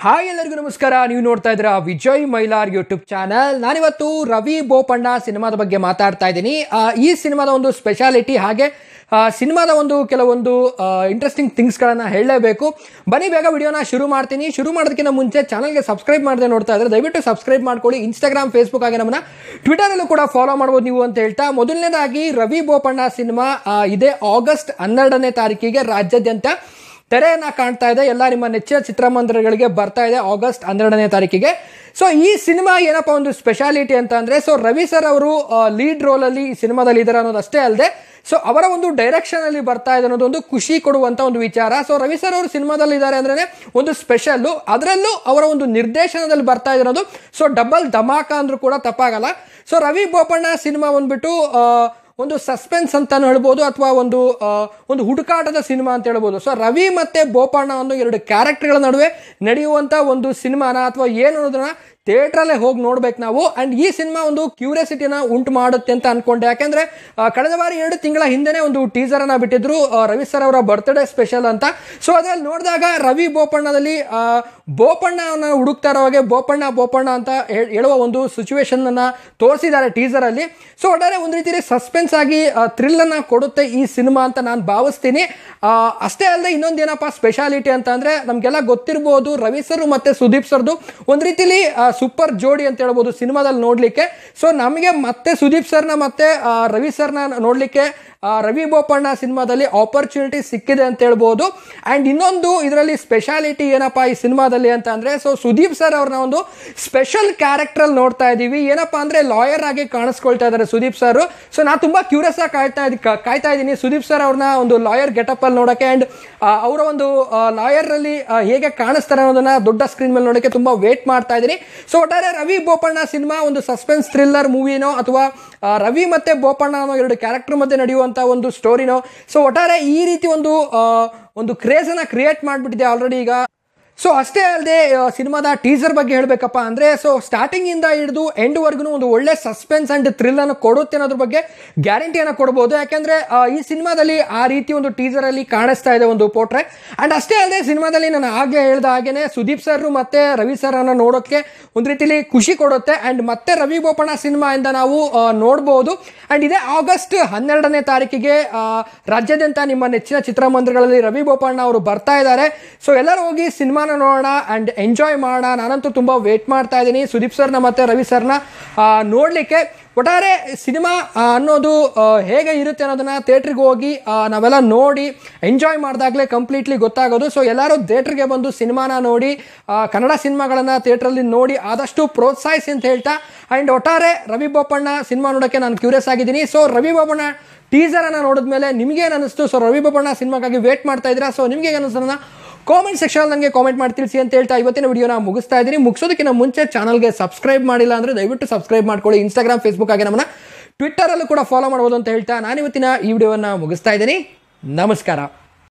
Hi ಎಲ್ಲರಿಗೂ ನಮಸ್ಕಾರ. ನೀವು ನೋಡ್ತಾ ಇದ್ದೀರಾ ವಿಜಯ್ ಮೈಲಾರ್ ಯೂಟ್ಯೂಬ್ ಚಾನಲ್. ನಾನಿವತ್ತು ರವಿ ಬೋಪಣ್ಣ ಸಿನಿಮಾದ ಬಗ್ಗೆ ಮಾತಾಡ್ತಾ ಇದ್ದೀನಿ. ಈ ಸಿನಿಮಾದ ಒಂದು ಸ್ಪೆಷಾಲಿಟಿ ಹಾಗೆ ಸಿನಿಮಾದ ಒಂದು ಕೆಲವೊಂದು ಇಂಟ್ರೆಸ್ಟಿಂಗ್ ಥಿಂಗ್ಸ್ಗಳನ್ನು ಹೇಳಲೇಬೇಕು. ಬನ್ನಿ ಬೇಗ ವಿಡಿಯೋನ ಶುರು ಮಾಡ್ತೀನಿ. ಶುರು ಮಾಡೋದಕ್ಕಿಂತ ಮುಂಚೆ ಚಾನಲ್ಗೆ ಸಬ್ಸ್ಕ್ರೈಬ್ ಮಾಡದೆ ನೋಡ್ತಾ ಇದ್ರೆ ದಯವಿಟ್ಟು ಸಬ್ಸ್ಕ್ರೈಬ್ ಮಾಡ್ಕೊಳ್ಳಿ. ಇನ್ಸ್ಟಾಗ್ರಾಮ್, ಫೇಸ್ಬುಕ್ ಹಾಗೆ ನಮ್ಮನ್ನ ಟ್ವಿಟರಲ್ಲೂ ಕೂಡ ಫಾಲೋ ಮಾಡ್ಬೋದು ನೀವು ಅಂತ ಹೇಳ್ತಾ, ಮೊದಲನೇದಾಗಿ ರವಿ ಬೋಪಣ್ಣ ಸಿನಿಮಾ ಇದೇ ಆಗಸ್ಟ್ 12ನೇ ತಾರೀಕಿಗೆ ರಾಜ್ಯಾದ್ಯಂತ ತೆರೆಯನ್ನ ಕಾಣ್ತಾ ಇದೆ. ಎಲ್ಲ ನಿಮ್ಮ ನೆಚ್ಚಿನ ಚಿತ್ರಮಂದಿರಗಳಿಗೆ ಬರ್ತಾ ಇದೆ ಆಗಸ್ಟ್ 12ನೇ ತಾರೀಕಿಗೆ. ಸೊ ಈ ಸಿನಿಮಾ ಏನಪ್ಪಾ ಒಂದು ಸ್ಪೆಷಾಲಿಟಿ ಅಂತ ಅಂದ್ರೆ, ಸೊ ರವಿ ಸರ್ ಅವರು ಲೀಡ್ ರೋಲ್ ಅಲ್ಲಿ ಈ ಸಿನಿಮಾದಲ್ಲಿ ಇದ್ದಾರೆ ಅನ್ನೋದು ಅಷ್ಟೇ ಅಲ್ಲದೆ, ಸೊ ಅವರ ಒಂದು ಡೈರೆಕ್ಷನ್ ಅಲ್ಲಿ ಬರ್ತಾ ಇದೆ ಅನ್ನೋದು ಒಂದು ಖುಷಿ ಕೊಡುವಂತ ಒಂದು ವಿಚಾರ. ಸೊ ರವಿ ಸರ್ ಅವರು ಸಿನಿಮಾದಲ್ಲಿ ಇದ್ದಾರೆ ಅಂದ್ರೆ ಒಂದು ಸ್ಪೆಷಲ್, ಅದರಲ್ಲೂ ಅವರ ಒಂದು ನಿರ್ದೇಶನದಲ್ಲಿ ಬರ್ತಾ ಇದೆ ಅನ್ನೋದು ಸೊ ಡಬಲ್ ಧಮಾಕ ಅಂದ್ರೂ ಕೂಡ ತಪ್ಪಾಗಲ್ಲ. ಸೊ ರವಿ ಬೋಪಣ್ಣ ಸಿನಿಮಾ ಬಂದ್ಬಿಟ್ಟು ಒಂದು ಸಸ್ಪೆನ್ಸ್ ಅಂತಾನು ಹೇಳ್ಬೋದು, ಅಥವಾ ಒಂದು ಹುಡುಕಾಟದ ಸಿನಿಮಾ ಅಂತ ಹೇಳ್ಬೋದು. ಸೊ ರವಿ ಮತ್ತೆ ಬೋಪಣ್ಣ ಒಂದು ಎರಡು ಕ್ಯಾರೆಕ್ಟರ್ಗಳ ನಡುವೆ ನಡೆಯುವಂತ ಒಂದು ಸಿನಿಮಾನ ಅಥವಾ ಏನು ಅನ್ನೋದನ್ನ ಥಿಯೇಟ್ರಲ್ಲೇ ಹೋಗಿ ನೋಡ್ಬೇಕು ನಾವು. ಅಂಡ್ ಈ ಸಿನಿಮಾ ಒಂದು ಕ್ಯೂರಿಯಾಸಿಟಿನ ಉಂಟು ಮಾಡುತ್ತೆ ಅಂತ ಅನ್ಕೊಂಡೆ. ಯಾಕೆಂದ್ರೆ ಕಳೆದ ಬಾರಿ 2 ತಿಂಗಳ ಹಿಂದೆನೆ ಒಂದು ಟೀಸರ್ ಅನ್ನ ಬಿಟ್ಟಿದ್ರು ರವಿ ಸರ್ ಅವರ ಬರ್ತ್ಡೇ ಸ್ಪೆಷಲ್ ಅಂತ. ಸೊ ಅದ್ರಲ್ಲಿ ನೋಡಿದಾಗ ರವಿ ಬೋಪಣ್ಣದಲ್ಲಿ ಬೋಪಣ್ಣನ ಹುಡುಕ್ತಾ ಇರೋ ಹಾಗೆ ಬೋಪಣ್ಣ ಅಂತ ಹೇಳುವ ಒಂದು ಸಿಚುವೇಶನ್ ಅನ್ನ ತೋರಿಸಿದ್ದಾರೆ ಟೀಸರ್ ಅಲ್ಲಿ. ಸೊ ಒಟ್ಟಾರೆ ಒಂದು ರೀತಿಯಲ್ಲಿ ಸಸ್ಪೆನ್ಸ್ ಆಗಿ ಥ್ರಿಲ್ ಅನ್ನ ಕೊಡುತ್ತೆ ಈ ಸಿನಿಮಾ ಅಂತ ನಾನು ಭಾವಿಸ್ತೀನಿ. ಅಷ್ಟೇ ಅಲ್ಲದೆ ಇನ್ನೊಂದೇನಪ್ಪ ಸ್ಪೆಷಾಲಿಟಿ ಅಂತ ಅಂದ್ರೆ, ನಮ್ಗೆಲ್ಲ ಗೊತ್ತಿರ್ಬೋದು ರವಿ ಸರ್ ಮತ್ತೆ ಸುದೀಪ್ ಸರ್ದು ಒಂದು ರೀತಿಲಿ ಸೂಪರ್ ಜೋಡಿ ಅಂತ ಹೇಳ್ಬೋದು ಸಿನಿಮಾದಲ್ಲಿ ನೋಡ್ಲಿಕ್ಕೆ. ಸೊ ನಮಗೆ ಮತ್ತೆ ಸುದೀಪ್ ಸರ್ನ ಮತ್ತೆ ರವಿ ಸರ್ನ ನೋಡ್ಲಿಕ್ಕೆ ರವಿ ಬೋಪಣ್ಣ ಸಿನಿಮಾದಲ್ಲಿ ಆಪರ್ಚುನಿಟಿ ಸಿಕ್ಕಿದೆ ಅಂತ ಹೇಳ್ಬೋದು. ಅಂಡ್ ಇನ್ನೊಂದು ಇದರಲ್ಲಿ ಸ್ಪೆಷಾಲಿಟಿ ಏನಪ್ಪಾ ಈ ಸಿನಿಮಾದಲ್ಲಿ ಅಂತ ಅಂದ್ರೆ, ಸೊ ಸುದೀಪ್ ಸರ್ ಅವ್ರನ್ನ ಒಂದು ಸ್ಪೆಷಲ್ ಕ್ಯಾರೆಕ್ಟರ್ ಅಲ್ಲಿ ನೋಡ್ತಾ ಇದೀವಿ. ಏನಪ್ಪಾ ಅಂದ್ರೆ ಲಾಯರ್ ಆಗಿ ಕಾಣಿಸ್ಕೊಳ್ತಾ ಇದ್ದಾರೆ ಸುದೀಪ್ ಸರ್. ಸೊ ನಾ ತುಂಬಾ ಕ್ಯೂರಿಯಸ್ ಆಗಿ ಕಾಯ್ತಾ ಇದ್ದೀನಿ ಸುದೀಪ್ ಸರ್ ಅವ್ರನ್ನ ಒಂದು ಲಾಯರ್ ಗೆಟಪ್ ಅಲ್ಲಿ ನೋಡಕ್ಕೆ. ಅಂಡ್ ಅವರ ಒಂದು ಲಾಯರ್ ಅಲ್ಲಿ ಹೇಗೆ ಕಾಣಿಸ್ತಾರೆ ಅನ್ನೋದನ್ನ ದೊಡ್ಡ ಸ್ಕ್ರೀನ್ ಮೇಲೆ ನೋಡಕ್ಕೆ ತುಂಬಾ ವೇಟ್ ಮಾಡ್ತಾ ಇದ್ದೀನಿ. ಸೊ ಒಟ್ಟಾರೆ ರವಿ ಬೋಪಣ್ಣ ಸಿನಿಮಾ ಒಂದು ಸಸ್ಪೆನ್ಸ್ ಥ್ರಿಲ್ಲರ್ ಮೂವಿನೋ ಅಥವಾ ರವಿ ಮತ್ತೆ ಬೋಪಣ್ಣ ಅನ್ನೋ ಎರಡು ಕ್ಯಾರೆಕ್ಟರ್ ಮಧ್ಯೆ ನಡೆಯುವಂತ ಒಂದು ಸ್ಟೋರಿನೋ, ಸೊ ಒಟ್ಟಾರೆ ಈ ರೀತಿ ಒಂದು ಕ್ರೇಜ್ ಅನ್ನ ಕ್ರಿಯೇಟ್ ಮಾಡ್ಬಿಟ್ಟಿದೆ ಆಲ್ರೆಡಿ ಈಗ. ಸೊ ಅಷ್ಟೇ ಅಲ್ಲದೆ ಸಿನಿಮಾದ ಟೀಸರ್ ಬಗ್ಗೆ ಹೇಳಬೇಕಪ್ಪ ಅಂದ್ರೆ, ಸೊ ಸ್ಟಾರ್ಟಿಂಗ್ ಇಂದ ಹಿಡಿದು ಎಂಡ್ ವರ್ಗು ಒಂದು ಒಳ್ಳೆ ಸಸ್ಪೆನ್ಸ್ ಅಂಡ್ ಥ್ರಿಲ್ ಅನ್ನು ಕೊಡುತ್ತೆ ಅನ್ನೋದ್ರ ಬಗ್ಗೆ ಗ್ಯಾರಂಟಿಯನ್ನು ಕೊಡಬಹುದು. ಯಾಕಂದ್ರೆ ಈ ಸಿನಿಮಾದಲ್ಲಿ ಆ ರೀತಿ ಒಂದು ಟೀಸರ್ ಅಲ್ಲಿ ಕಾಣಿಸ್ತಾ ಇದೆ ಒಂದು ಪೋಟ್ರೆ. ಅಂಡ್ ಅಷ್ಟೇ ಅಲ್ಲದೆ ಸಿನಿಮಾದಲ್ಲಿ ನಾನು ಆಗ್ಲೇ ಹೇಳ್ದ ಹಾಗೇನೆ ಸುದೀಪ್ ಸರ್ ಮತ್ತೆ ರವಿ ಸರ್ ಅನ್ನ ನೋಡೋಕೆ ಒಂದು ರೀತಿಲಿ ಖುಷಿ ಕೊಡುತ್ತೆ. ಅಂಡ್ ಮತ್ತೆ ರವಿ ಬೋಪಣ್ಣ ಸಿನಿಮಾ ಇಂದ ನಾವು ನೋಡಬಹುದು. ಅಂಡ್ ಇದೇ ಆಗಸ್ಟ್ 12ನೇ ತಾರೀಕಿಗೆ ರಾಜ್ಯಾದ್ಯಂತ ನಿಮ್ಮ ನೆಚ್ಚಿನ ಚಿತ್ರಮಂದಿರಗಳಲ್ಲಿ ರವಿ ಬೋಪಣ್ಣ ಅವರು ಬರ್ತಾ ಇದ್ದಾರೆ. ಸೊ ಎಲ್ಲರೂ ಹೋಗಿ ಸಿನಿಮಾ ನೋಡೋಣ ಅಂಡ್ ಎಂಜಾಯ್ ಮಾಡೋಣ. ನಾನಂತೂ ತುಂಬಾ ವೇಟ್ ಮಾಡ್ತಾ ಇದ್ದೀನಿ ಸುದೀಪ್ ಸರ್ನ ಮತ್ತೆ ರವಿ ಸರ್ನ ನೋಡ್ಲಿಕ್ಕೆ. ಒಟ್ಟಾರೆ ಸಿನಿಮಾ ಅನ್ನೋದು ಹೇಗೆ ಇರುತ್ತೆ ಅನ್ನೋದನ್ನ ಥಿಯೇಟ್ರಿಗೆ ಹೋಗಿ ನಾವೆಲ್ಲ ನೋಡಿ ಎಂಜಾಯ್ ಮಾಡಿದಾಗಲೇ ಕಂಪ್ಲೀಟ್ಲಿ ಗೊತ್ತಾಗೋದು. ಸೊ ಎಲ್ಲರೂ ಥಿಯೇಟ್ರಿಗೆ ಬಂದು ಸಿನಿಮಾನ ನೋಡಿ, ಕನ್ನಡ ಸಿನಿಮಾಗಳನ್ನ ಥಿಯೇಟ್ರಲ್ಲಿ ನೋಡಿ ಆದಷ್ಟು ಪ್ರೋತ್ಸಾಹಿಸಿ ಅಂತ ಹೇಳ್ತಾ, ಅಂಡ್ ಒಟ್ಟಾರೆ ರವಿ ಬೋಪಣ್ಣ ಸಿನಿಮಾ ನೋಡೋಕ್ಕೆ ನಾನು ಕ್ಯೂರಿಯಸ್ ಆಗಿದ್ದೀನಿ. ಸೊ ರವಿ ಬೋಪಣ್ಣ ಟೀಸರ್ ಅನ್ನ ನೋಡಿದ್ಮೇಲೆ ನಿಮ್ಗೇನು ಅನಿಸ್ತು? ಸೊ ರವಿ ಬೋಪಣ್ಣ ಸಿನಿಮಾಗಾಗಿ ವೇಟ್ ಮಾಡ್ತಾ ಇದ್ದೀರಾ? ಸೊ ನಿಮ್ಗೆ ಅನಿಸ್ತದನ್ನ ಕಾಮೆಂಟ್ ಸೆಕ್ಷನ್ ನನಗೆ ಕಾಮೆಂಟ್ ಮಾಡಿ ತಿಳಿಸಿ ಅಂತ ಹೇಳ್ತಾ ಇವತ್ತಿನ ವಿಡಿಯೋನ ಮುಗಿಸ್ತಾ ಇದ್ದೀನಿ. ಮುಗಿಸೋದಕ್ಕಿಂತ ಮುಂಚೆ ಚಾನಲ್ಗೆ ಸಬ್ಸ್ಕ್ರೈಬ್ ಮಾಡಿಲ್ಲ ಅಂದ್ರೆ ದಯವಿಟ್ಟು ಸಬ್ಸ್ಕ್ರೈಬ್ ಮಾಡ್ಕೊಳ್ಳಿ. ಇನ್ಸ್ಟಾಗ್ರಾಮ್, ಫೇಸ್ಬುಕ್ ಹಾಗೆ ನಮ್ಮನ್ನ ಟ್ವಿಟರ್ ಅಲ್ಲೂ ಕೂಡ ಫಾಲೋ ಮಾಡಬಹುದು ಅಂತ ಹೇಳ್ತಾ ನಾನು ಇವತ್ತಿನ ಈ ವಿಡಿಯೋವನ್ನ ಮುಗಿಸ್ತಾ ಇದ್ದೀನಿ. ನಮಸ್ಕಾರ.